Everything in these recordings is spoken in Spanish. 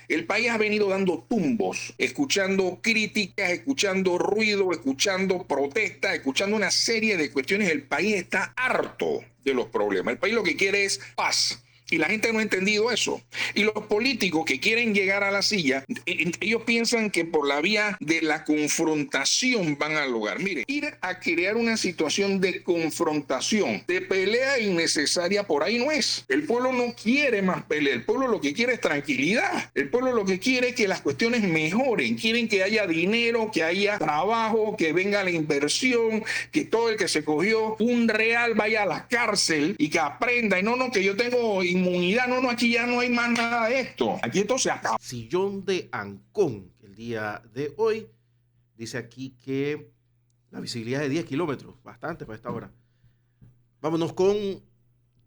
El país ha venido dando tumbos, escuchando críticas, escuchando ruido, escuchando protestas, escuchando una serie de cuestiones. El país está harto de los problemas. El país lo que quiere es paz. Y la gente no ha entendido eso. Y los políticos que quieren llegar a la silla, ellos piensan que por la vía de la confrontación van a lograr. Mire, ir a crear una situación de confrontación, de pelea innecesaria, por ahí no es. El pueblo no quiere más pelea. El pueblo lo que quiere es tranquilidad. El pueblo lo que quiere es que las cuestiones mejoren. Quieren que haya dinero, que haya trabajo, que venga la inversión, que todo el que se cogió un real vaya a la cárcel y que aprenda. Y no, que yo tengo inmunidad, no, aquí ya no hay más nada de esto. Aquí esto se acaba. Sillón de Ancón, el día de hoy, dice aquí que la visibilidad es de 10 kilómetros, bastante para esta hora. Vámonos con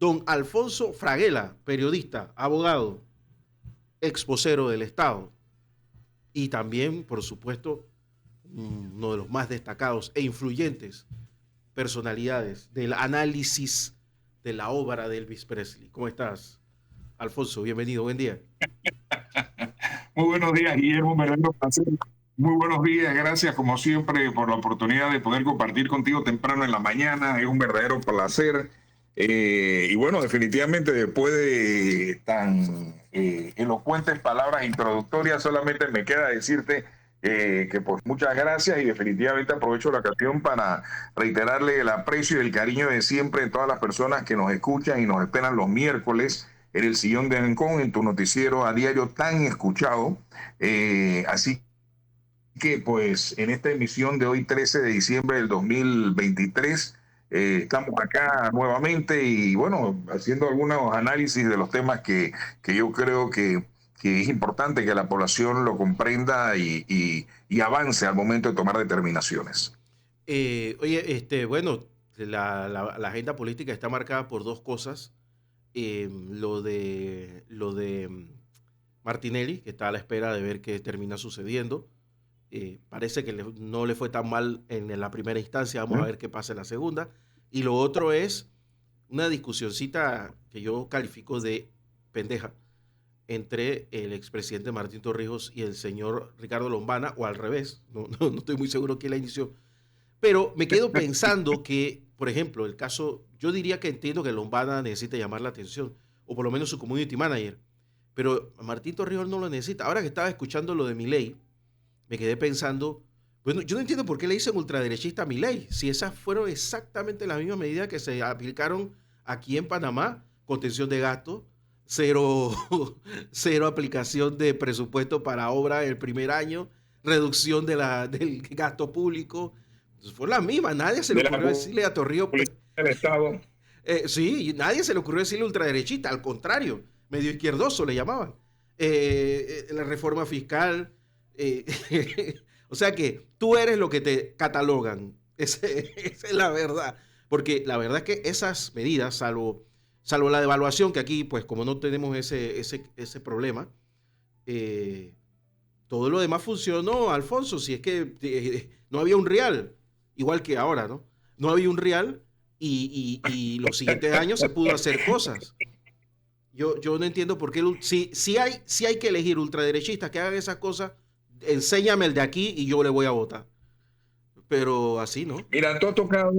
don Alfonso Fraguela, periodista, abogado, ex vocero del Estado y también, por supuesto, uno de los más destacados e influyentes personalidades del análisis de la obra de Elvis Presley. ¿Cómo estás, Alfonso? Bienvenido, buen día. Muy buenos días, Guillermo, me alegro placer. Muy buenos días, gracias como siempre por la oportunidad de poder compartir contigo temprano en la mañana, es un verdadero placer. Y bueno, definitivamente después de tan elocuentes palabras introductorias, solamente me queda decirte que pues muchas gracias y definitivamente aprovecho la ocasión para reiterarle el aprecio y el cariño de siempre de todas las personas que nos escuchan y nos esperan los miércoles en el Sillón de Ancón, en tu noticiero a diario tan escuchado. Así que pues en esta emisión de hoy 13 de diciembre del 2023 estamos acá nuevamente y bueno, haciendo algunos análisis de los temas que yo creo que es importante que la población lo comprenda y avance al momento de tomar determinaciones. Oye, bueno, la agenda política está marcada por dos cosas. Lo de Martinelli, que está a la espera de ver qué termina sucediendo. Parece que no le fue tan mal en la primera instancia, vamos a ver qué pasa en la segunda. Y lo otro es una discusioncita que yo califico de pendeja entre el expresidente Martín Torrijos y el señor Ricardo Lombana, o al revés, no estoy muy seguro quién la inició, pero me quedo pensando que, por ejemplo, el caso, yo diría que entiendo que Lombana necesita llamar la atención, o por lo menos su community manager, pero Martín Torrijos no lo necesita. Ahora que estaba escuchando lo de Milei, me quedé pensando, bueno, yo no entiendo por qué le dicen ultraderechista a Milei, si esas fueron exactamente las mismas medidas que se aplicaron aquí en Panamá, contención de gastos, cero aplicación de presupuesto para obra el primer año, reducción del gasto público. Entonces fue la misma, nadie se le ocurrió decirle a Torrijos el Estado. Sí, nadie se le ocurrió decirle ultraderechista, al contrario, medio izquierdoso le llamaban. La reforma fiscal, o sea que tú eres lo que te catalogan, esa es la verdad, porque la verdad es que esas medidas, salvo la devaluación, que aquí pues como no tenemos ese problema, todo lo demás funcionó, Alfonso, si es que no había un real, igual que ahora, ¿no? No había un real y los siguientes años se pudo hacer cosas. Yo no entiendo por qué, si hay que elegir ultraderechistas que hagan esas cosas, enséñame el de aquí y yo le voy a votar. Pero así, ¿no? Mira, tú has tocado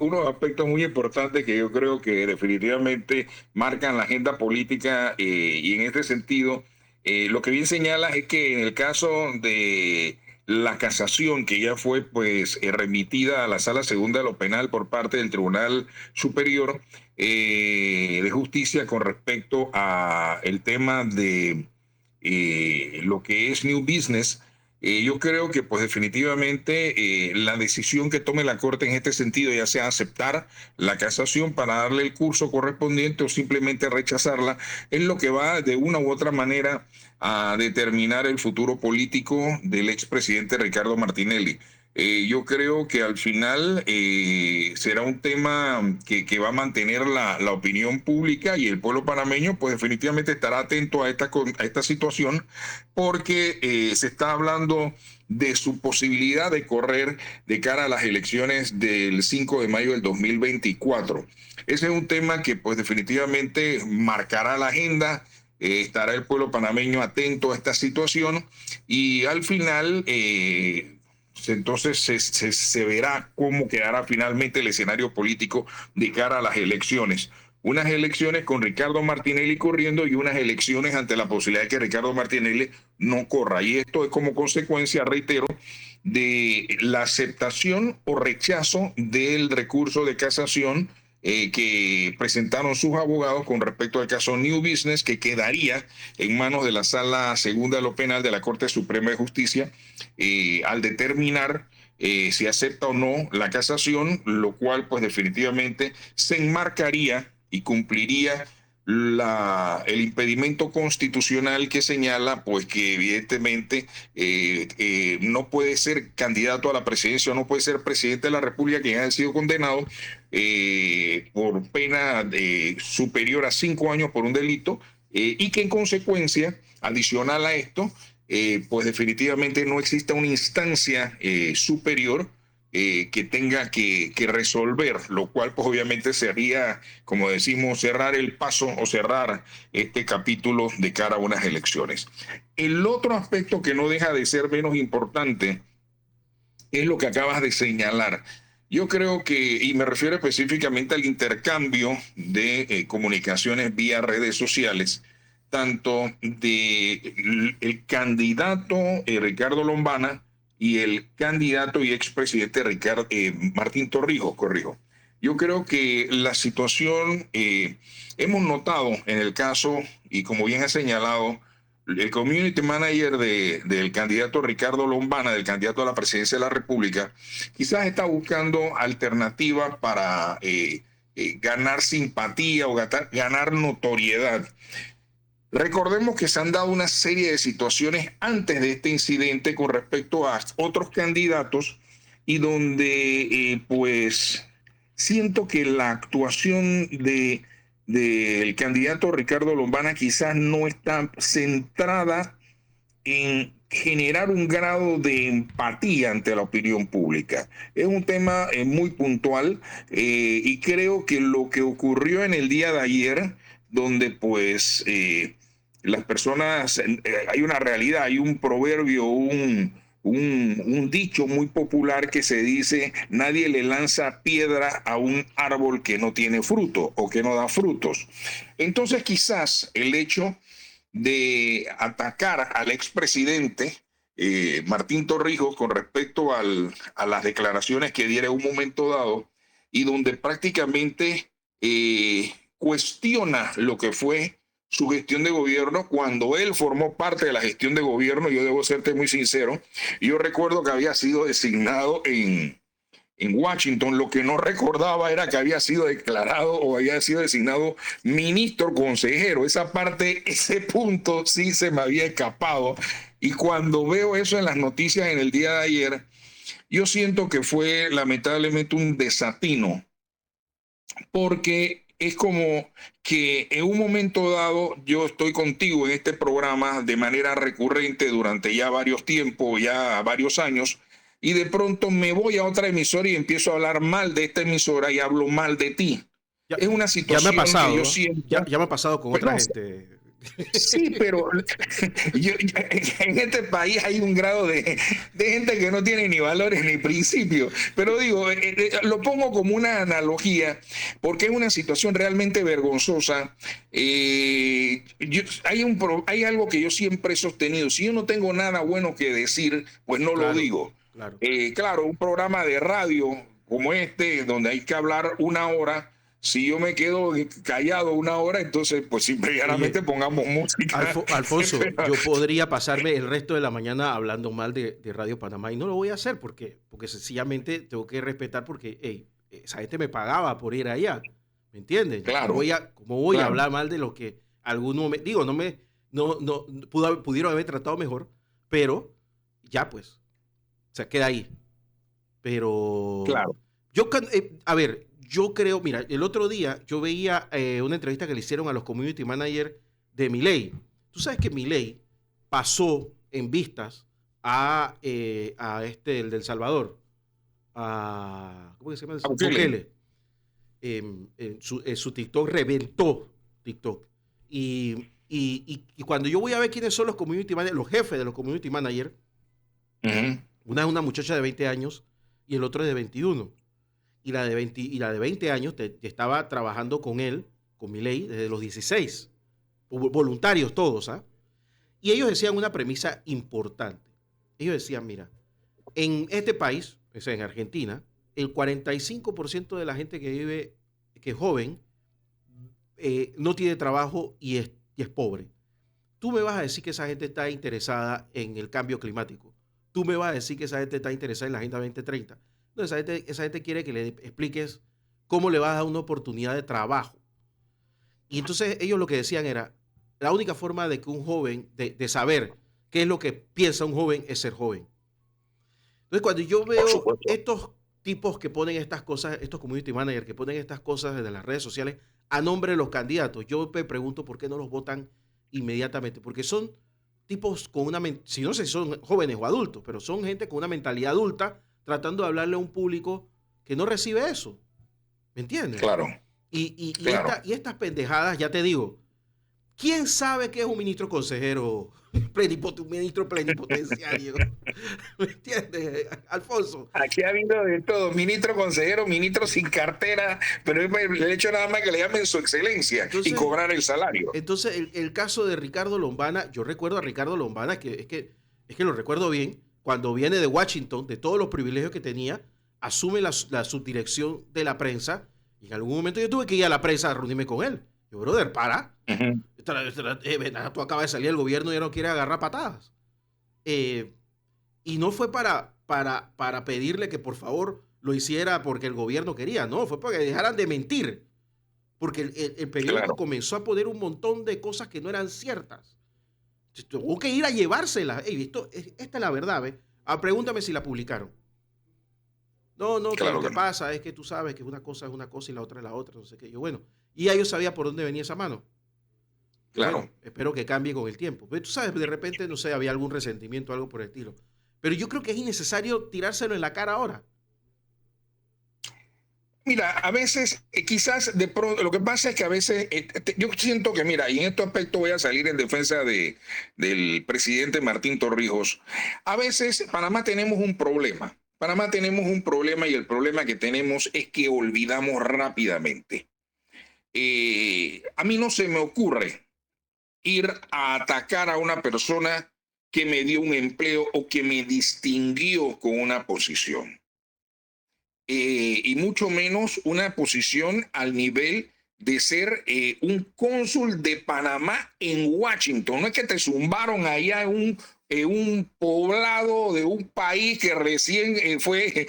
unos aspectos muy importantes que yo creo que definitivamente marcan la agenda política y en este sentido, lo que bien señalas es que en el caso de la casación que ya fue pues remitida a la Sala Segunda de lo Penal por parte del Tribunal Superior de Justicia con respecto a el tema de lo que es New Business, yo creo que pues definitivamente la decisión que tome la Corte en este sentido, ya sea aceptar la casación para darle el curso correspondiente o simplemente rechazarla, es lo que va de una u otra manera a determinar el futuro político del expresidente Ricardo Martinelli. Yo creo que al final será un tema que va a mantener la opinión pública y el pueblo panameño pues definitivamente estará atento a esta situación porque se está hablando de su posibilidad de correr de cara a las elecciones del 5 de mayo del 2024. Ese es un tema que pues definitivamente marcará la agenda. Estará el pueblo panameño atento a esta situación y al final entonces se verá cómo quedará finalmente el escenario político de cara a las elecciones. Unas elecciones con Ricardo Martinelli corriendo y unas elecciones ante la posibilidad de que Ricardo Martinelli no corra. Y esto es como consecuencia, reitero, de la aceptación o rechazo del recurso de casación que presentaron sus abogados con respecto al caso New Business, que quedaría en manos de la Sala Segunda de lo Penal de la Corte Suprema de Justicia al determinar si acepta o no la casación, lo cual pues definitivamente se enmarcaría y cumpliría el impedimento constitucional que señala pues que evidentemente no puede ser candidato a la presidencia o no puede ser presidente de la República quien haya sido condenado por pena superior a 5 años por un delito y que en consecuencia, adicional a esto, pues definitivamente no exista una instancia superior que tenga que resolver, lo cual pues obviamente sería, como decimos, cerrar el paso o cerrar este capítulo de cara a unas elecciones. El otro aspecto que no deja de ser menos importante es lo que acabas de señalar. Yo creo que, y me refiero específicamente al intercambio de comunicaciones vía redes sociales, tanto de el candidato Ricardo Lombana y el candidato y expresidente Martín Torrijos, corrijo. Yo creo que la situación, hemos notado en el caso, y como bien ha señalado, el community manager del candidato Ricardo Lombana, del candidato a la presidencia de la República, quizás está buscando alternativas para ganar simpatía o ganar notoriedad. Recordemos que se han dado una serie de situaciones antes de este incidente con respecto a otros candidatos y donde pues siento que la actuación del candidato Ricardo Lombana quizás no está centrada en generar un grado de empatía ante la opinión pública. Es un tema muy puntual y creo que lo que ocurrió en el día de ayer, donde pues las personas, hay una realidad, hay un proverbio, un dicho muy popular que se dice: nadie le lanza piedra a un árbol que no tiene fruto o que no da frutos. Entonces quizás el hecho de atacar al expresidente Martín Torrijos con respecto a las declaraciones que diera en un momento dado y donde prácticamente cuestiona lo que fue su gestión de gobierno cuando él formó parte de la gestión de gobierno. Yo debo serte muy sincero, yo recuerdo que había sido designado en Washington. Lo que no recordaba era que había sido declarado o había sido designado ministro consejero. Esa parte, ese punto sí se me había escapado. Y cuando veo eso en las noticias en el día de ayer, yo siento que fue lamentablemente un desatino, porque es como que en un momento dado yo estoy contigo en este programa de manera recurrente durante ya varios tiempos, ya varios años, y de pronto me voy a otra emisora y empiezo a hablar mal de esta emisora y hablo mal de ti. Es una situación ya me ha pasado, que yo siento. Ya me ha pasado con otra gente. Sí, pero en este país hay un grado de gente que no tiene ni valores ni principios. Pero digo, lo pongo como una analogía porque es una situación realmente vergonzosa. Hay algo que yo siempre he sostenido: si yo no tengo nada bueno que decir, pues no lo digo. Claro. Claro, un programa de radio como este, donde hay que hablar 1 hora, si yo me quedo callado 1 hora, entonces pues simplemente pongamos música. Alfonso, yo podría pasarme el resto de la mañana hablando mal de Radio Panamá y no lo voy a hacer porque sencillamente tengo que respetar, porque esa gente me pagaba por ir allá, ¿me entiendes? Claro. ¿Cómo voy a hablar mal de lo que alguno me... Digo, pudieron haber tratado mejor, pero ya pues, o sea, queda ahí. Pero... Claro. Yo creo, mira, el otro día yo veía una entrevista que le hicieron a los community managers de Milei. Tú sabes que Milei pasó en vistas el del Salvador, ¿cómo que se llama? Bukele. Su TikTok reventó TikTok. Y cuando yo voy a ver quiénes son los community managers, los jefes de los community managers, una es una muchacha de 20 años y el otro es de 21. Y la de 20 años estaba trabajando con él, con Milei, desde los 16. Voluntarios todos, ¿ah? Y ellos decían una premisa importante. Ellos decían, mira, en este país, o sea, en Argentina, el 45% de la gente que es joven, no tiene trabajo y es pobre. Tú me vas a decir que esa gente está interesada en el cambio climático. Tú me vas a decir que esa gente está interesada en la Agenda 2030. No, esa gente quiere que le expliques cómo le vas a dar una oportunidad de trabajo. Y entonces ellos lo que decían era, la única forma de que un joven, de saber qué es lo que piensa un joven, es ser joven. Entonces cuando yo veo estos tipos que ponen estas cosas, estos community managers que ponen estas cosas desde las redes sociales a nombre de los candidatos, yo me pregunto por qué no los votan inmediatamente, porque son tipos con si no sé si son jóvenes o adultos, pero son gente con una mentalidad adulta tratando de hablarle a un público que no recibe eso. ¿Me entiendes? Claro. Claro. Y estas pendejadas, ya te digo, ¿quién sabe qué es un ministro consejero, un ministro plenipotenciario? ¿Me entiendes, Alfonso? Aquí ha habido de todo, ministro consejero, ministro sin cartera, pero el hecho nada más que le llamen su excelencia y cobrar el salario. Entonces, el caso de Ricardo Lombana, yo recuerdo a Ricardo Lombana, que es que lo recuerdo bien, cuando viene de Washington, de todos los privilegios que tenía, asume la subdirección de la prensa, y en algún momento yo tuve que ir a la prensa a reunirme con él. Yo, brother, para. Tú acabas de salir del gobierno y ya no quieres agarrar patadas. Y no fue para pedirle que por favor lo hiciera porque el gobierno quería, no, fue para que dejaran de mentir. Porque el periódico comenzó a poner un montón de cosas que no eran ciertas. Tuvo que ir a llevárselas. Esta es la verdad, ¿ves? Pregúntame si la publicaron. No, lo que pasa es que tú sabes que una cosa es una cosa y la otra es la otra, no sé qué. Yo, bueno, y ya yo sabía por dónde venía esa mano. Claro. Bueno, espero que cambie con el tiempo. Pero tú sabes, de repente, no sé, había algún resentimiento, algo por el estilo. Pero yo creo que es innecesario tirárselo en la cara ahora. Mira, a veces, quizás lo que pasa es que a veces, yo siento que, mira, y en este aspecto voy a salir en defensa del presidente Martín Torrijos. A veces, Panamá tenemos un problema. Y el problema que tenemos es que olvidamos rápidamente. A mí no se me ocurre ir a atacar a una persona que me dio un empleo o que me distinguió con una posición. Y mucho menos una posición al nivel de ser un cónsul de Panamá en Washington. No es que te zumbaron allá en un poblado de un país que recién fue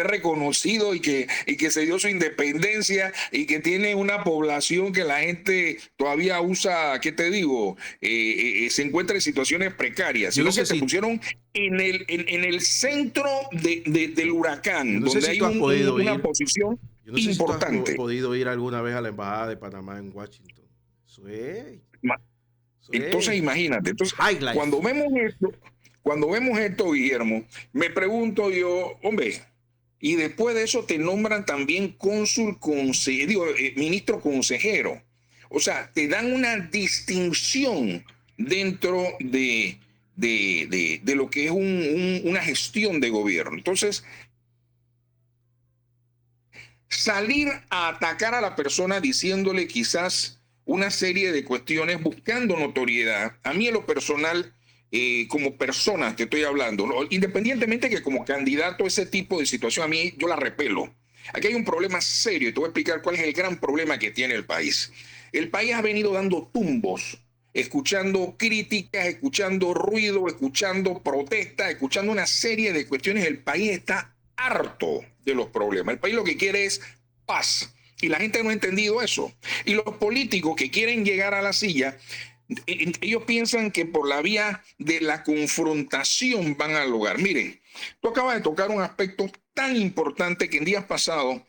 reconocido y que se dio su independencia y que tiene una población que la gente todavía usa, ¿qué te digo? Se encuentra en situaciones precarias, sino que se pusieron en el centro del huracán, donde hay una posición importante. Si tú has podido ir alguna vez a la embajada de Panamá en Washington. Eso es. Entonces imagínate, cuando vemos esto, Guillermo, me pregunto yo, hombre, y después de eso te nombran también ministro consejero. O sea, te dan una distinción dentro de lo que es una gestión de gobierno. Entonces, salir a atacar a la persona diciéndole quizás una serie de cuestiones buscando notoriedad, a mí en lo personal, como persona que estoy hablando, ¿no? Independientemente que como candidato a ese tipo de situación, a mí yo la repelo. Aquí hay un problema serio y te voy a explicar cuál es el gran problema que tiene el país. El país ha venido dando tumbos, escuchando críticas, escuchando ruido, escuchando protestas, escuchando una serie de cuestiones. El país está harto de los problemas. El país lo que quiere es paz. Y la gente no ha entendido eso. Y los políticos que quieren llegar a la silla, ellos piensan que por la vía de la confrontación van a lograr. Miren, tú acabas de tocar un aspecto tan importante que en días pasados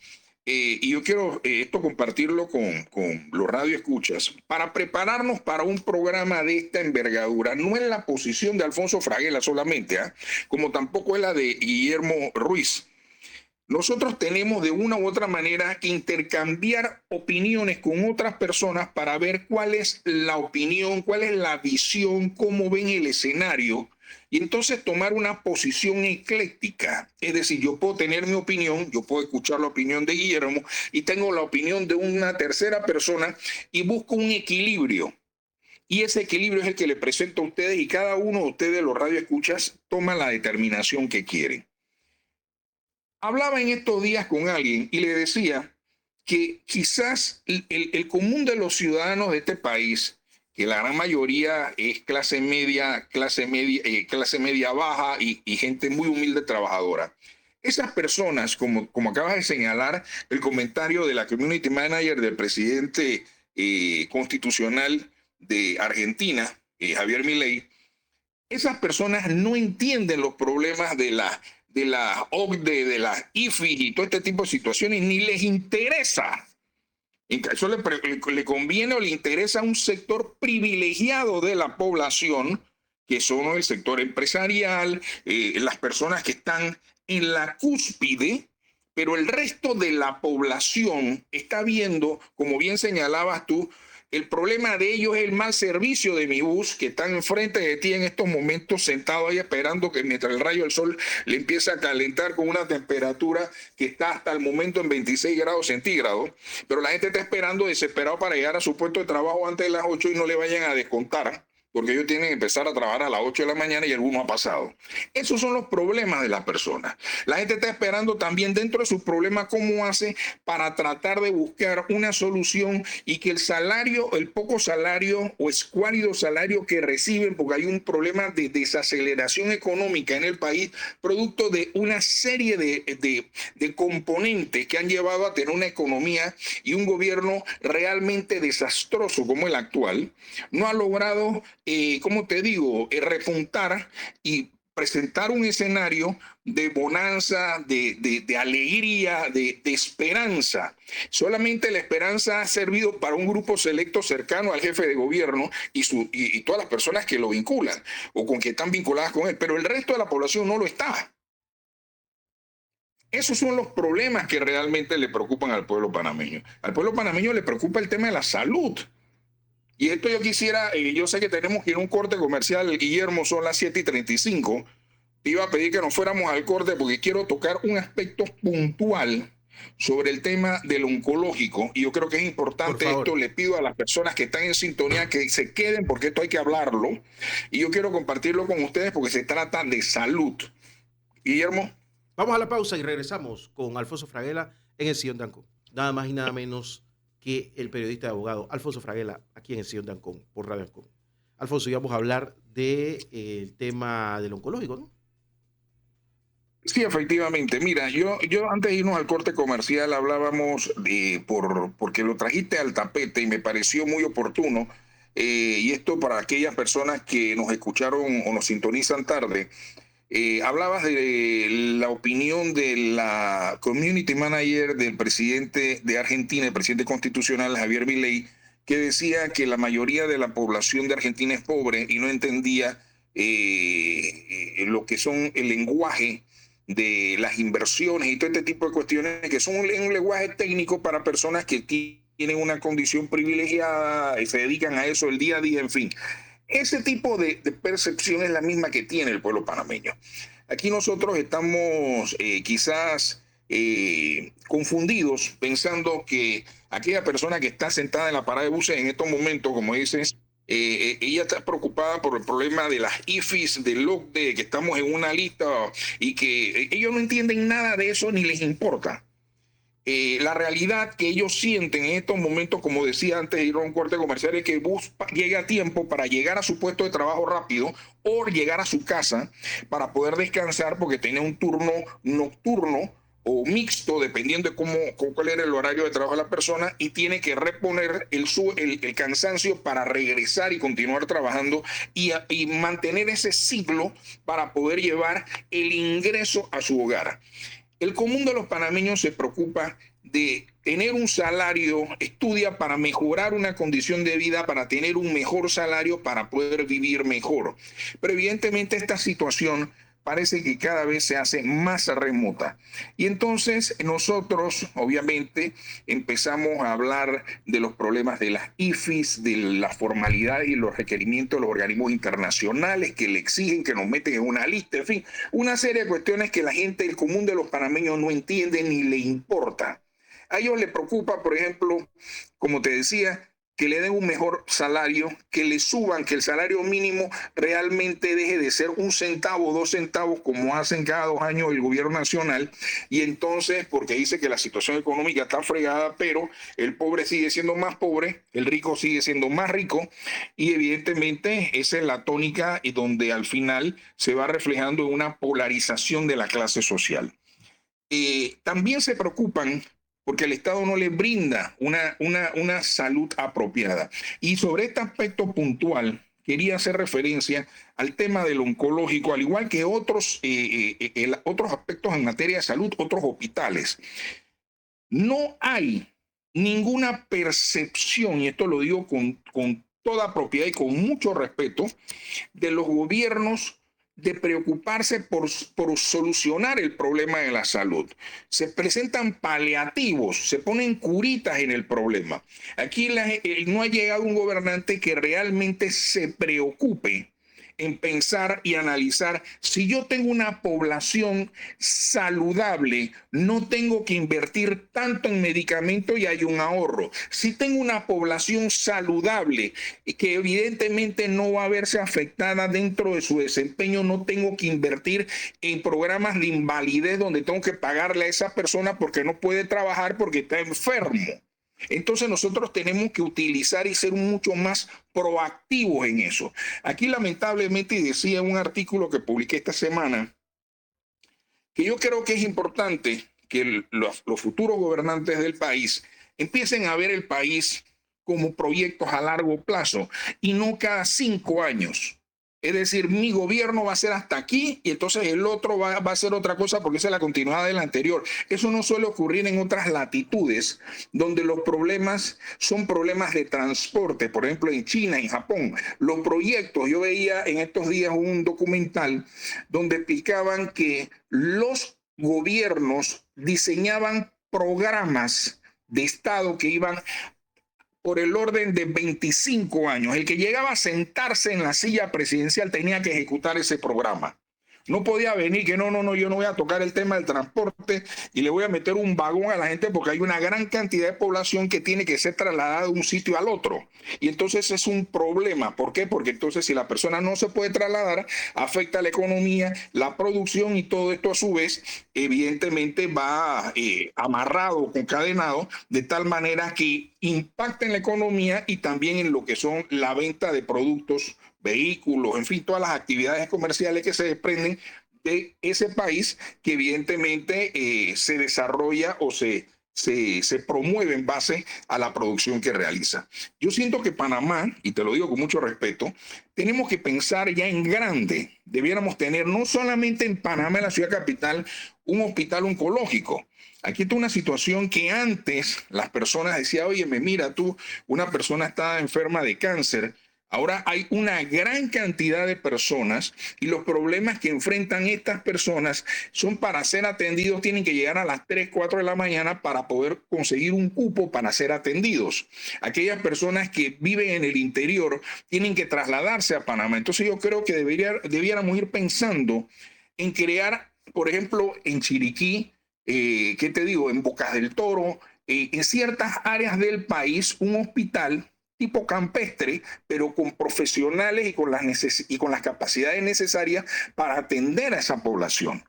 y yo quiero esto compartirlo con los radioescuchas, para prepararnos para un programa de esta envergadura. No es la posición de Alfonso Fraguela solamente, como tampoco es la de Guillermo Ruiz. Nosotros tenemos de una u otra manera que intercambiar opiniones con otras personas para ver cuál es la opinión, cuál es la visión, cómo ven el escenario, y entonces tomar una posición ecléctica. Es decir, yo puedo tener mi opinión, yo puedo escuchar la opinión de Guillermo y tengo la opinión de una tercera persona y busco un equilibrio. Y ese equilibrio es el que le presento a ustedes, y cada uno de ustedes, los radioescuchas, toma la determinación que quieren. Hablaba en estos días con alguien y le decía que quizás el común de los ciudadanos de este país, que la gran mayoría es clase media baja y gente muy humilde trabajadora. Esas personas, como acabas de señalar, el comentario de la community manager del presidente constitucional de Argentina, Javier Milei, esas personas no entienden los problemas de la OCDE, de la IFI y todo este tipo de situaciones, ni les interesa. Eso le conviene o le interesa a un sector privilegiado de la población, que son el sector empresarial, las personas que están en la cúspide, pero el resto de la población está viendo, como bien señalabas tú, el problema de ellos es el mal servicio de mi bus, que están enfrente de ti en estos momentos, sentado ahí esperando que mientras el rayo del sol le empiece a calentar con una temperatura que está hasta el momento en 26 grados centígrados, pero la gente está esperando desesperado para llegar a su puesto de trabajo antes de las 8 y no le vayan a descontar, porque ellos tienen que empezar a trabajar a las 8 de la mañana y alguno ha pasado. Esos son los problemas de las personas. La gente está esperando también dentro de sus problemas cómo hace para tratar de buscar una solución y que el salario, el poco salario o escuálido salario que reciben, porque hay un problema de desaceleración económica en el país, producto de una serie de componentes que han llevado a tener una economía y un gobierno realmente desastroso como el actual, no ha logrado ¿cómo te digo? Repuntar y presentar un escenario de bonanza, de alegría, de esperanza. Solamente la esperanza ha servido para un grupo selecto cercano al jefe de gobierno y todas las personas que lo vinculan o con que están vinculadas con él, pero el resto de la población no lo está. Esos son los problemas que realmente le preocupan al pueblo panameño. Al pueblo panameño le preocupa el tema de la salud. Y esto yo quisiera, yo sé que tenemos que ir a un corte comercial, Guillermo, son las 7:35. Te iba a pedir que nos fuéramos al corte porque quiero tocar un aspecto puntual sobre el tema del oncológico. Y yo creo que es importante esto. Le pido a las personas que están en sintonía que se queden porque esto hay que hablarlo. Y yo quiero compartirlo con ustedes porque se trata de salud. Guillermo. Vamos a la pausa y regresamos con Alfonso Fraguela en el Sillón de Ancón. Nada más y nada menos que el periodista y abogado Alfonso Fraguela, aquí en el Sillón de Ancón, por Radio Ancón. Alfonso, íbamos a hablar del tema del oncológico, ¿no? Sí, efectivamente. Mira, yo antes de irnos al corte comercial hablábamos porque lo trajiste al tapete y me pareció muy oportuno, y esto para aquellas personas que nos escucharon o nos sintonizan tarde. Hablabas de la opinión de la community manager del presidente de Argentina, el presidente constitucional Javier Milei, que decía que la mayoría de la población de Argentina es pobre y no entendía lo que son el lenguaje de las inversiones y todo este tipo de cuestiones que son un lenguaje técnico para personas que tienen una condición privilegiada y se dedican a eso el día a día, en fin. Ese tipo de percepción es la misma que tiene el pueblo panameño. Aquí nosotros estamos quizás confundidos pensando que aquella persona que está sentada en la parada de buses en estos momentos, como dices, ella está preocupada por el problema de las IFIs, del OCDE, que estamos en una lista y que ellos no entienden nada de eso ni les importa. La realidad que ellos sienten en estos momentos, como decía antes de ir a un corte comercial, es que el bus llegue a tiempo para llegar a su puesto de trabajo rápido o llegar a su casa para poder descansar porque tiene un turno nocturno o mixto, dependiendo de cuál era el horario de trabajo de la persona, y tiene que reponer el cansancio para regresar y continuar trabajando y mantener ese ciclo para poder llevar el ingreso a su hogar. El común de los panameños se preocupa de tener un salario, estudia para mejorar una condición de vida, para tener un mejor salario, para poder vivir mejor. Pero evidentemente esta situación parece que cada vez se hace más remota. Y entonces nosotros, obviamente, empezamos a hablar de los problemas de las IFIs, de las formalidades y los requerimientos de los organismos internacionales que le exigen, que nos meten en una lista, en fin, una serie de cuestiones que la gente, el común de los panameños no entiende ni le importa. A ellos les preocupa, por ejemplo, como te decía, que le den un mejor salario, que le suban, que el salario mínimo realmente deje de ser 1 centavo, 2 centavos, como hacen cada 2 años el gobierno nacional, y entonces, porque dice que la situación económica está fregada, pero el pobre sigue siendo más pobre, el rico sigue siendo más rico, y evidentemente esa es la tónica y donde al final se va reflejando en una polarización de la clase social. También se preocupan porque el Estado no le brinda una salud apropiada. Y sobre este aspecto puntual, quería hacer referencia al tema del oncológico, al igual que otros aspectos en materia de salud, otros hospitales. No hay ninguna percepción, y esto lo digo con toda propiedad y con mucho respeto, de los gobiernos de preocuparse por solucionar el problema de la salud. Se presentan paliativos, se ponen curitas en el problema. Aquí no ha llegado un gobernante que realmente se preocupe en pensar y analizar, si yo tengo una población saludable, no tengo que invertir tanto en medicamentos y hay un ahorro. Si tengo una población saludable que evidentemente no va a verse afectada dentro de su desempeño, no tengo que invertir en programas de invalidez donde tengo que pagarle a esa persona porque no puede trabajar porque está enfermo. Entonces nosotros tenemos que utilizar y ser mucho más proactivos en eso. Aquí lamentablemente decía un artículo que publiqué esta semana que yo creo que es importante que los futuros gobernantes del país empiecen a ver el país como proyectos a largo plazo y no cada 5 años. Es decir, mi gobierno va a ser hasta aquí y entonces el otro va a ser otra cosa porque esa es la continuidad del anterior. Eso no suele ocurrir en otras latitudes donde los problemas son problemas de transporte. Por ejemplo, en China, en Japón, los proyectos, yo veía en estos días un documental donde explicaban que los gobiernos diseñaban programas de Estado que iban por el orden de 25 años. El que llegaba a sentarse en la silla presidencial tenía que ejecutar ese programa. No podía venir que no, yo no voy a tocar el tema del transporte y le voy a meter un vagón a la gente porque hay una gran cantidad de población que tiene que ser trasladada de un sitio al otro. Y entonces es un problema. ¿Por qué? Porque entonces si la persona no se puede trasladar, afecta la economía, la producción y todo esto a su vez, evidentemente va amarrado, concadenado, de tal manera que impacta en la economía y también en lo que son la venta de productos, vehículos, en fin, todas las actividades comerciales que se desprenden de ese país que evidentemente se desarrolla o se promueve en base a la producción que realiza. Yo siento que Panamá, y te lo digo con mucho respeto, tenemos que pensar ya en grande. Debiéramos tener no solamente en Panamá, en la ciudad capital, un hospital oncológico. Aquí está una situación que antes las personas decían, oye, mira tú, una persona está enferma de cáncer. Ahora hay una gran cantidad de personas y los problemas que enfrentan estas personas son para ser atendidos, tienen que llegar a las 3, 4 de la mañana para poder conseguir un cupo para ser atendidos. Aquellas personas que viven en el interior tienen que trasladarse a Panamá. Entonces yo creo que debiéramos ir pensando en crear, por ejemplo, en Chiriquí, ¿qué te digo? En Bocas del Toro, en ciertas áreas del país, un hospital tipo campestre, pero con profesionales y con las capacidades necesarias para atender a esa población.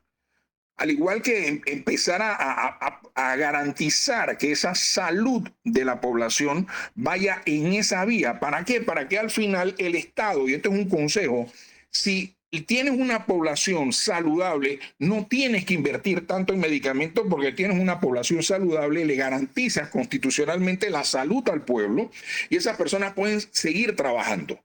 Al igual que empezar a garantizar que esa salud de la población vaya en esa vía. ¿Para qué? Para que al final el Estado, y esto es un consejo, si tienes una población saludable, no tienes que invertir tanto en medicamentos porque tienes una población saludable, le garantizas constitucionalmente la salud al pueblo y esas personas pueden seguir trabajando.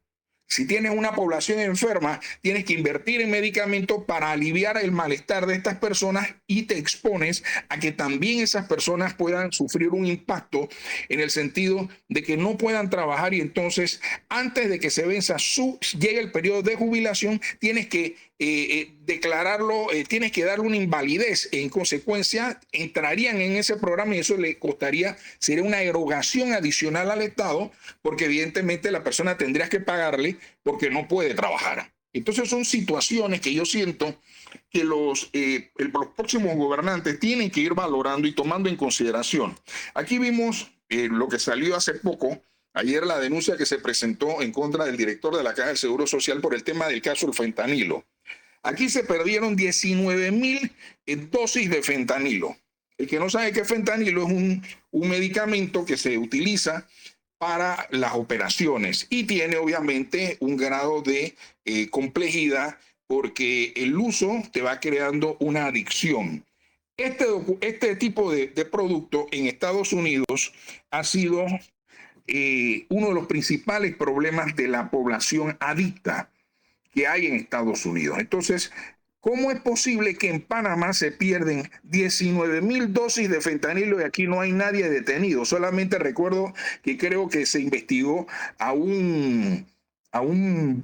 Si tienes una población enferma, tienes que invertir en medicamentos para aliviar el malestar de estas personas y te expones a que también esas personas puedan sufrir un impacto en el sentido de que no puedan trabajar y entonces antes de que se venza llegue el periodo de jubilación, tienes que declararlo, tienes que darle una invalidez. En consecuencia, entrarían en ese programa y eso le costaría, sería una erogación adicional al Estado, porque evidentemente la persona tendría que pagarle porque no puede trabajar. Entonces son situaciones que yo siento que los próximos gobernantes tienen que ir valorando y tomando en consideración. Aquí vimos lo que salió hace poco, ayer la denuncia que se presentó en contra del director de la Caja del Seguro Social por el tema del caso del fentanilo. Aquí se perdieron 19,000 dosis de fentanilo. El que no sabe qué es fentanilo es un medicamento que se utiliza para las operaciones y tiene obviamente un grado de complejidad porque el uso te va creando una adicción. Este tipo de producto en Estados Unidos ha sido uno de los principales problemas de la población adicta que hay en Estados Unidos. Entonces, ¿cómo es posible que en Panamá se pierden 19,000 dosis de fentanilo y aquí no hay nadie detenido? Solamente recuerdo que creo que se investigó a un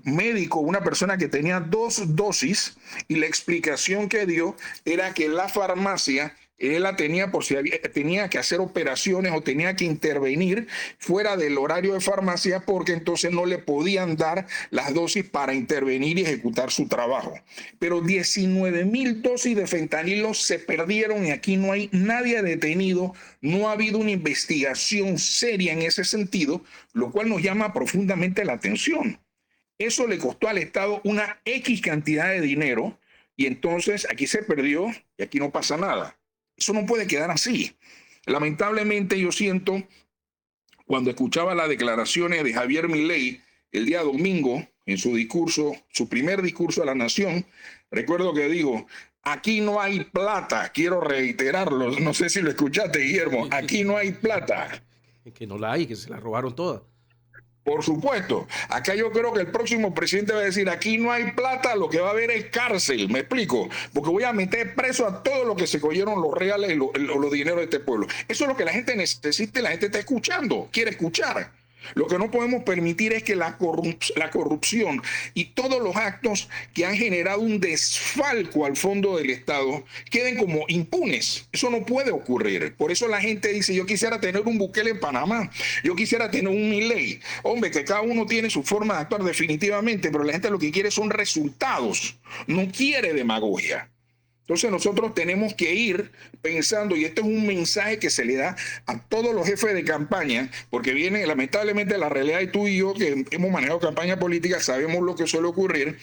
médico, una persona que tenía 2 dosis y la explicación que dio era que la farmacia él la tenía por si tenía que hacer operaciones o tenía que intervenir fuera del horario de farmacia porque entonces no le podían dar las dosis para intervenir y ejecutar su trabajo. Pero 19,000 dosis de fentanilo se perdieron y aquí no hay nadie detenido, no ha habido una investigación seria en ese sentido, lo cual nos llama profundamente la atención. Eso le costó al Estado una X cantidad de dinero y entonces aquí se perdió y aquí no pasa nada. Eso no puede quedar así. Lamentablemente yo siento, cuando escuchaba las declaraciones de Javier Milei el día domingo, en su discurso, su primer discurso a la nación, recuerdo que dijo, aquí no hay plata, quiero reiterarlo, no sé si lo escuchaste, Guillermo, aquí no hay plata. Que no la hay, que se la robaron todas. Por supuesto, acá yo creo que el próximo presidente va a decir, aquí no hay plata, lo que va a haber es cárcel, me explico, porque voy a meter preso a todos los que se cogieron los reales y los dineros de este pueblo. Eso es lo que la gente necesita y la gente está escuchando, quiere escuchar. Lo que no podemos permitir es que la corrupción y todos los actos que han generado un desfalco al fondo del Estado queden como impunes. Eso no puede ocurrir. Por eso la gente dice, yo quisiera tener un Bukele en Panamá, yo quisiera tener un Milei. Hombre, que cada uno tiene su forma de actuar definitivamente, pero la gente lo que quiere son resultados, no quiere demagogia. Entonces nosotros tenemos que ir pensando, y este es un mensaje que se le da a todos los jefes de campaña, porque viene lamentablemente la realidad, y tú y yo que hemos manejado campaña política sabemos lo que suele ocurrir,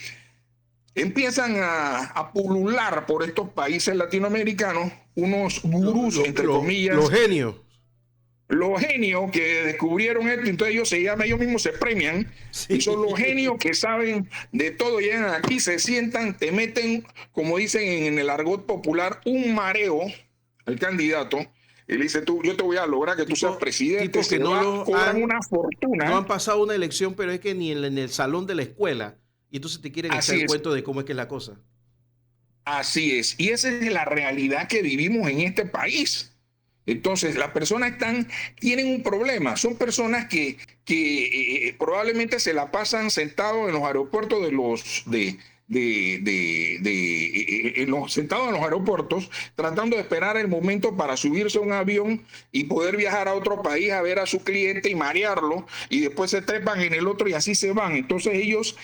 empiezan a pulular por estos países latinoamericanos unos gurús, entre comillas. Los genios. Los genios que descubrieron esto, entonces ellos mismos se premian, sí. Y son los genios que saben de todo, llegan aquí, se sientan, te meten, como dicen en el argot popular, un mareo al candidato, y le dice, yo te voy a lograr que tú seas presidente, que no cobran una fortuna. No han pasado una elección, pero es que ni en el salón de la escuela, y entonces te quieren hacer el cuento de cómo es que es la cosa. Así es, y esa es la realidad que vivimos en este país. Entonces, las personas tienen un problema. Son personas que probablemente se la pasan sentados en los aeropuertos sentados en los aeropuertos, tratando de esperar el momento para subirse a un avión y poder viajar a otro país a ver a su cliente y marearlo, y después se trepan en el otro y así se van. Entonces ellos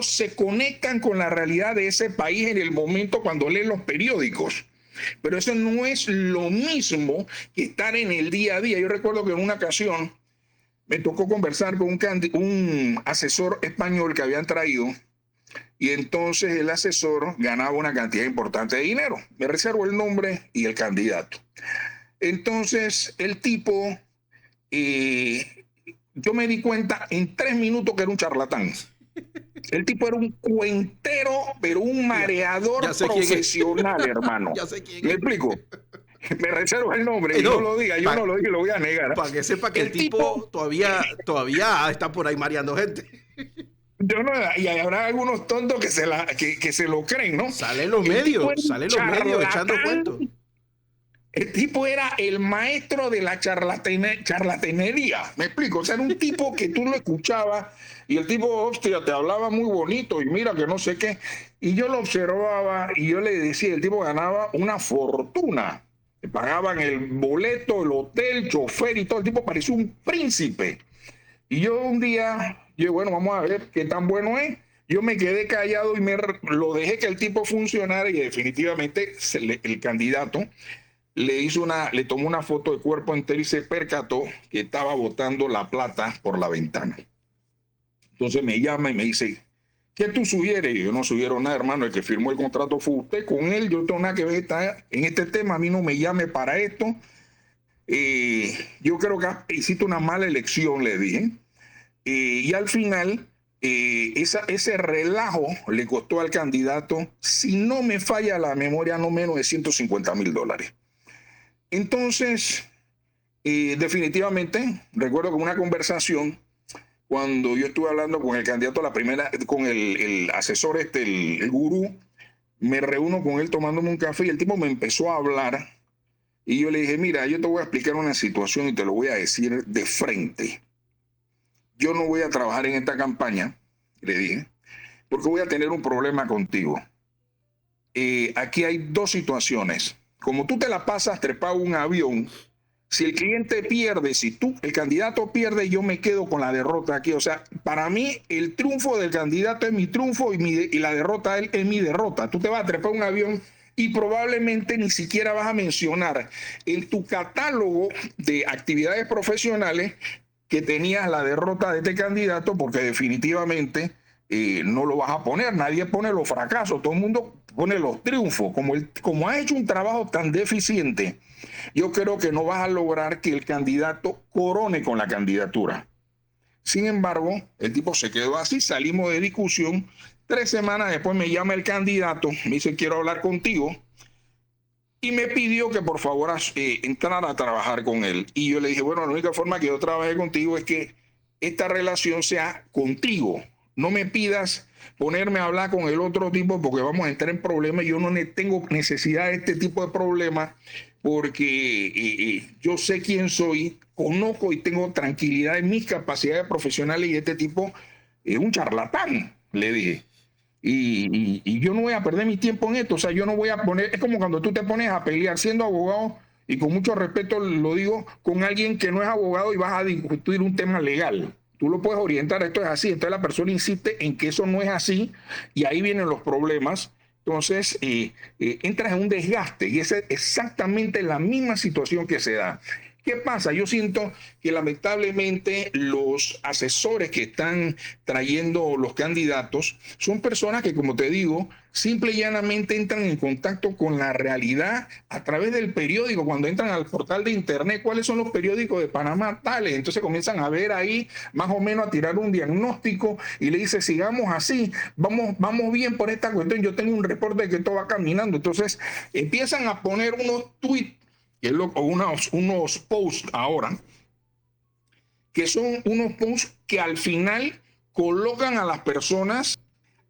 se conectan con la realidad de ese país en el momento cuando leen los periódicos. Pero eso no es lo mismo que estar en el día a día. Yo recuerdo que en una ocasión me tocó conversar con un asesor español que habían traído, y entonces el asesor ganaba una cantidad importante de dinero. Me reservo el nombre y el candidato. Entonces el tipo, yo me di cuenta en 3 minutos que era un charlatán. El tipo era un cuentero, pero un mareador profesional, hermano. ¿Me explico? Me reservo el nombre y no lo diga, yo no lo diga y lo voy a negar. Para que sepa que el tipo todavía está por ahí mareando gente. Yo no, y habrá algunos tontos que se lo creen, ¿no? Salen los medios echando cuentos. El tipo era el maestro de la charlatanería, me explico, o sea, era un tipo que tú lo escuchabas y el tipo, hostia, te hablaba muy bonito y mira que no sé qué, y yo lo observaba y yo le decía, el tipo ganaba una fortuna, le pagaban el boleto, el hotel, chofer y todo, el tipo parecía un príncipe. Y yo un día, yo bueno, vamos a ver qué tan bueno es. Yo me quedé callado y lo dejé que el tipo funcionara y definitivamente el candidato le tomó una foto de cuerpo entero y se percató que estaba botando la plata por la ventana. Entonces me llama y me dice, ¿qué tú sugieres? Y yo no sugiero nada, hermano, el que firmó el contrato fue usted, con él yo no tengo nada que ver en este tema, a mí no me llame para esto. Yo creo que hiciste una mala elección, le dije. Y al final, ese relajo le costó al candidato, si no me falla la memoria, no menos de $150,000. Entonces, definitivamente, recuerdo que una conversación, cuando yo estuve hablando con el candidato a la primera, con el asesor, el gurú, me reúno con él tomándome un café y el tipo me empezó a hablar y yo le dije, mira, yo te voy a explicar una situación y te lo voy a decir de frente. Yo no voy a trabajar en esta campaña, le dije, porque voy a tener un problema contigo. Aquí hay dos situaciones. Como tú te la pasas trepado un avión, si el cliente pierde, si el candidato pierde, yo me quedo con la derrota aquí. O sea, para mí el triunfo del candidato es mi triunfo y la derrota de él es mi derrota. Tú te vas a trepar un avión y probablemente ni siquiera vas a mencionar en tu catálogo de actividades profesionales que tenías la derrota de este candidato, porque definitivamente no lo vas a poner. Nadie pone los fracasos, todo el mundo pone los triunfos. Como has hecho un trabajo tan deficiente, yo creo que no vas a lograr que el candidato corone con la candidatura. Sin embargo, el tipo se quedó así, salimos de discusión. 3 semanas después me llama el candidato, me dice, quiero hablar contigo. Y me pidió que por favor entrara a trabajar con él. Y yo le dije, bueno, la única forma que yo trabaje contigo es que esta relación sea contigo. No me pidas ponerme a hablar con el otro tipo porque vamos a entrar en problemas. Yo no tengo necesidad de este tipo de problemas porque yo sé quién soy, conozco y tengo tranquilidad en mis capacidades profesionales y este tipo es un charlatán, le dije. Y yo no voy a perder mi tiempo en esto, o sea, yo no voy a poner, es como cuando tú te pones a pelear siendo abogado, y con mucho respeto lo digo, con alguien que no es abogado y vas a discutir un tema legal. Tú lo puedes orientar, esto es así, entonces la persona insiste en que eso no es así, y ahí vienen los problemas. Entonces entras en un desgaste, y esa es exactamente la misma situación que se da. ¿Qué pasa? Yo siento que lamentablemente los asesores que están trayendo los candidatos son personas que, como te digo, simple y llanamente entran en contacto con la realidad a través del periódico. Cuando entran al portal de internet, ¿cuáles son los periódicos de Panamá tales? Entonces comienzan a ver ahí más o menos a tirar un diagnóstico y le dice, sigamos así, vamos bien por esta cuestión. Yo tengo un reporte de que todo va caminando. Entonces empiezan a poner unos tweets o unos posts ahora, que son unos posts que al final colocan a las personas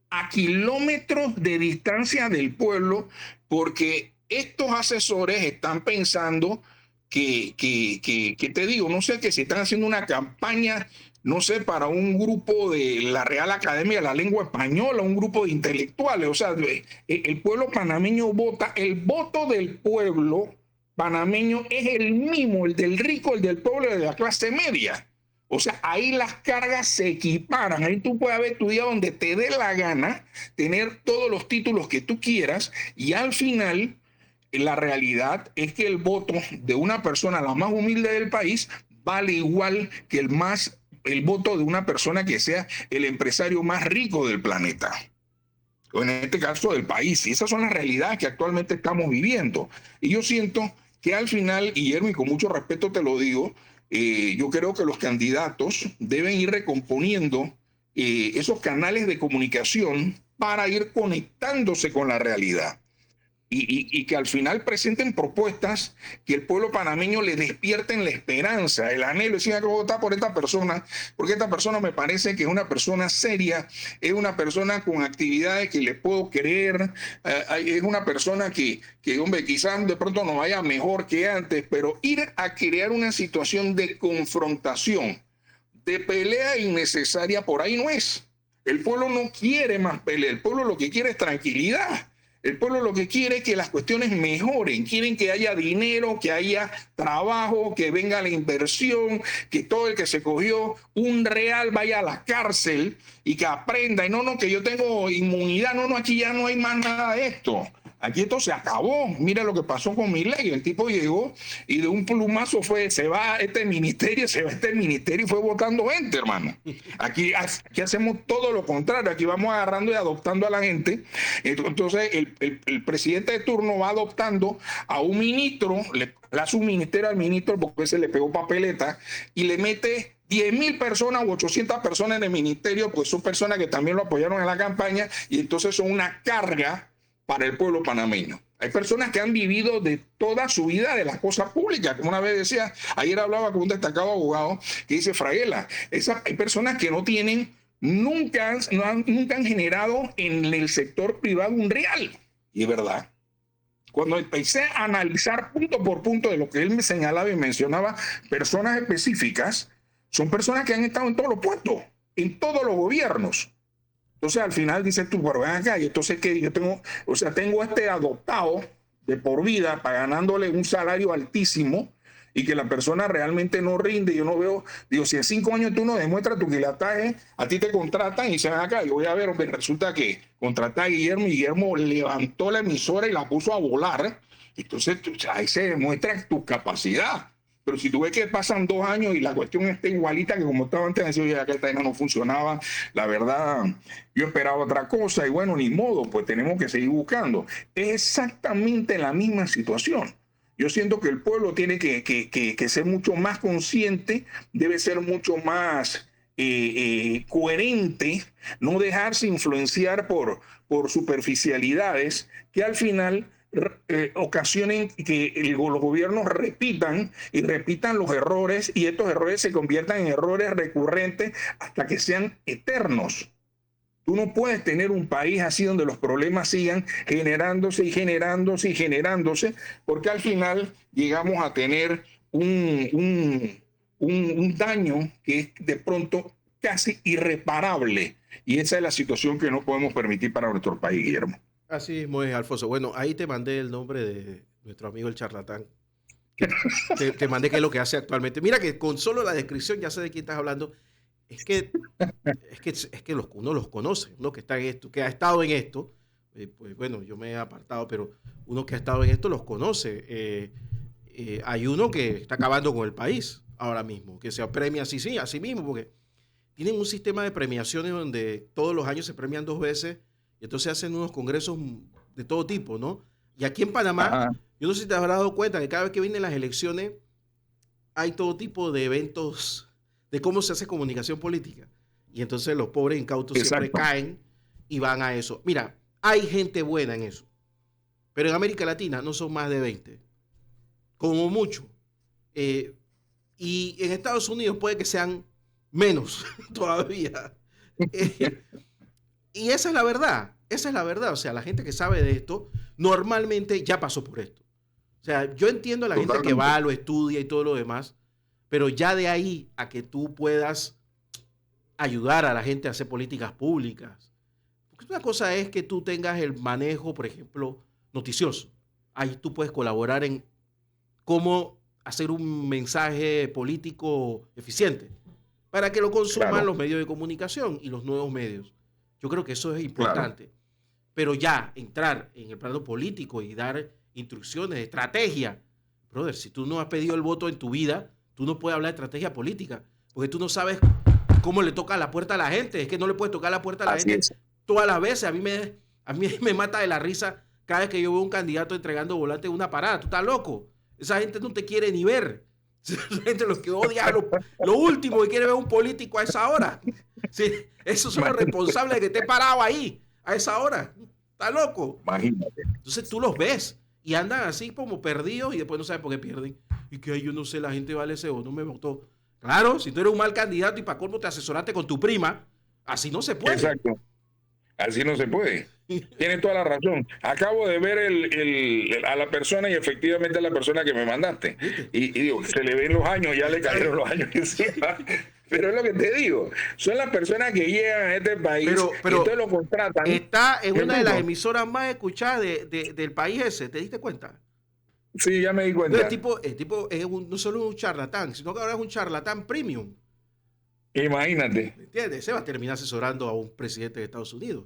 a kilómetros de distancia del pueblo, porque estos asesores están pensando que te digo, no sé, que si están haciendo una campaña, no sé, para un grupo de la Real Academia de la Lengua Española, un grupo de intelectuales. O sea, el pueblo panameño vota, el voto del pueblo panameño es el mismo, el del rico, el del pobre, el de la clase media. O sea, ahí las cargas se equiparan. Ahí tú puedes haber estudiado donde te dé la gana, tener todos los títulos que tú quieras, y al final la realidad es que el voto de una persona, la más humilde del país, vale igual que el voto de una persona que sea el empresario más rico del planeta, o en este caso del país. Y esas son las realidades que actualmente estamos viviendo. Y yo siento que al final, Guillermo, y con mucho respeto te lo digo, yo creo que los candidatos deben ir recomponiendo esos canales de comunicación para ir conectándose con la realidad. y que al final presenten propuestas que el pueblo panameño le despierten la esperanza, el anhelo, decir, que votar por esta persona, porque esta persona me parece que es una persona seria, es una persona con actividades que le puedo creer, es una persona que, hombre, quizás de pronto no vaya mejor que antes, pero ir a crear una situación de confrontación, de pelea innecesaria, por ahí no es. El pueblo no quiere más pelea, el pueblo lo que quiere es tranquilidad. El pueblo lo que quiere es que las cuestiones mejoren, quieren que haya dinero, que haya trabajo, que venga la inversión, que todo el que se cogió un real vaya a la cárcel y que aprenda. Y no, que yo tengo inmunidad, no, aquí ya no hay más nada de esto. Aquí esto se acabó. Mira lo que pasó con Milei. El tipo llegó y de un plumazo se va este ministerio y fue votando gente, hermano. Aquí hacemos todo lo contrario. Aquí vamos agarrando y adoptando a la gente. Entonces el presidente de turno va adoptando a un ministro, le hace un ministerio al ministro porque se le pegó papeleta y le mete 10.000 personas u 800 personas en el ministerio, pues son personas que también lo apoyaron en la campaña y entonces son una carga para el pueblo panameño. Hay personas que han vivido de toda su vida de las cosas públicas. Como una vez decía, ayer hablaba con un destacado abogado que dice, Fraguela, hay personas que no tienen, nunca han generado en el sector privado un real. Y es verdad. Cuando empecé a analizar punto por punto de lo que él me señalaba y mencionaba, personas específicas, son personas que han estado en todos los puestos, en todos los gobiernos. Entonces al final dices tú, pero ven acá, y entonces que yo tengo este adoptado de por vida para ganándole un salario altísimo y que la persona realmente no rinde. Yo no veo, digo, si en 5 años tú no demuestras tu quilataje, a ti te contratan y se ven acá. Yo voy a ver, hombre, resulta que contrata a Guillermo y Guillermo levantó la emisora y la puso a volar. Entonces ahí se demuestra tu capacidad. Pero si tú ves que pasan 2 años y la cuestión está igualita que como estaba antes, decía, oye, aquel tema no funcionaba, la verdad, yo esperaba otra cosa y bueno, ni modo, pues tenemos que seguir buscando. Es exactamente la misma situación. Yo siento que el pueblo tiene que ser mucho más consciente, debe ser mucho más coherente, no dejarse influenciar por superficialidades que al final ocasionen que los gobiernos repitan los errores y estos errores se conviertan en errores recurrentes hasta que sean eternos. Tú no puedes tener un país así donde los problemas sigan generándose y generándose y generándose, porque al final llegamos a tener un daño que es de pronto casi irreparable. Y esa es la situación que no podemos permitir para nuestro país, Guillermo. Así mismo es, Alfonso. Bueno, ahí te mandé el nombre de nuestro amigo el charlatán. Te mandé qué es lo que hace actualmente. Mira que con solo la descripción ya sé de quién estás hablando. Es que uno los conoce, uno que está en esto, que ha estado en esto. Pues bueno, yo me he apartado, pero uno que ha estado en esto los conoce. Hay uno que está acabando con el país ahora mismo, que se premia así mismo, porque tienen un sistema de premiaciones donde todos los años se premian 2 veces. Y entonces hacen unos congresos de todo tipo, ¿no? Y aquí en Panamá, yo no sé si te habrás dado cuenta que cada vez que vienen las elecciones hay todo tipo de eventos de cómo se hace comunicación política. Y entonces los pobres incautos siempre caen y van a eso. Mira, hay gente buena en eso. Pero en América Latina no son más de 20. Como mucho. Y en Estados Unidos puede que sean menos todavía. Y esa es la verdad, o sea, la gente que sabe de esto normalmente ya pasó por esto. O sea, yo entiendo a la gente que va, lo estudia y todo lo demás, pero ya de ahí a que tú puedas ayudar a la gente a hacer políticas públicas. Porque una cosa es que tú tengas el manejo, por ejemplo, noticioso. Ahí tú puedes colaborar en cómo hacer un mensaje político eficiente para que lo consuman los medios de comunicación y los nuevos medios. Yo creo que eso es importante. Claro. Pero ya entrar en el plano político y dar instrucciones, estrategia. Brother, si tú no has pedido el voto en tu vida, tú no puedes hablar de estrategia política, porque tú no sabes cómo le toca la puerta a la gente. Es que no le puedes tocar la puerta a la gente todas las veces. A mí me mata de la risa cada vez que yo veo un candidato entregando volante en una parada. Tú estás loco. Esa gente no te quiere ni ver. Esa gente lo que odia, lo último que quiere ver un político a esa hora. Sí, esos son los responsables de que esté parado ahí a esa hora. Está loco. Imagínate. Entonces tú los ves y andan así como perdidos y después no saben por qué pierden. Y que yo no sé, la gente vale ese o no me votó. Claro, si tú eres un mal candidato y para colmo te asesoraste con tu prima, así no se puede. Exacto. Así no se puede. Tienes toda la razón. Acabo de ver a la persona y efectivamente a la persona que me mandaste. Y digo, se le ven los años, ya le cayeron los años encima. Pero es lo que te digo. Son las personas que llegan a este país pero y te lo contratan. Está en una de las emisoras más escuchadas del país ese. ¿Te diste cuenta? Sí, ya me di cuenta. El tipo es no solo un charlatán, sino que ahora es un charlatán premium. Imagínate. ¿Me entiendes? Se va a terminar asesorando a un presidente de Estados Unidos.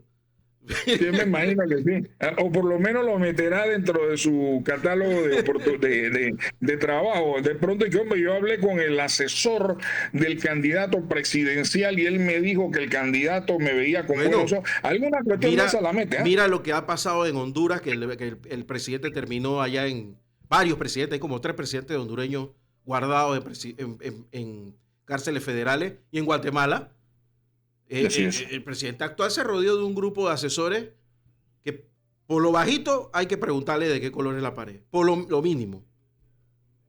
Yo me imagino que sí. O por lo menos lo meterá dentro de su catálogo de trabajo. De pronto, yo hablé con el asesor del candidato presidencial y él me dijo que el candidato me veía con buenos ojos. Alguna cuestión de esa la mete. Mira lo que ha pasado en Honduras, que el presidente terminó allá varios presidentes, hay como 3 presidentes hondureños guardados en cárceles federales, y en Guatemala el presidente actual se rodeó de un grupo de asesores que por lo bajito hay que preguntarle de qué color es la pared, por lo mínimo.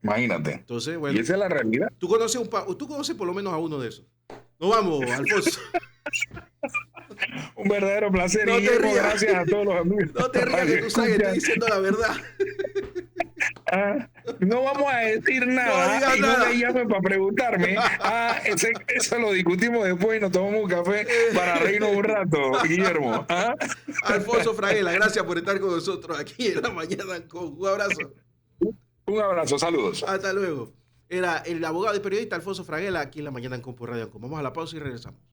Imagínate. Entonces, bueno, y esa es la realidad. Tú conoces por lo menos a uno de esos. Nos vamos, Alfonso. Un verdadero placer. No te rías. Gracias a todos los amigos. No te rías, que tú sabes que estoy diciendo la verdad. No vamos a decir nada. No me llamen para preguntarme. Eso lo discutimos después y nos tomamos un café para reírnos un rato, Guillermo. Alfonso Fraguela, gracias por estar con nosotros aquí en La Mañana con. Un abrazo. Un abrazo, saludos. Hasta luego. Era el abogado y periodista Alfonso Fraguela aquí en La Mañana en Compu Radio. Vamos a la pausa y regresamos.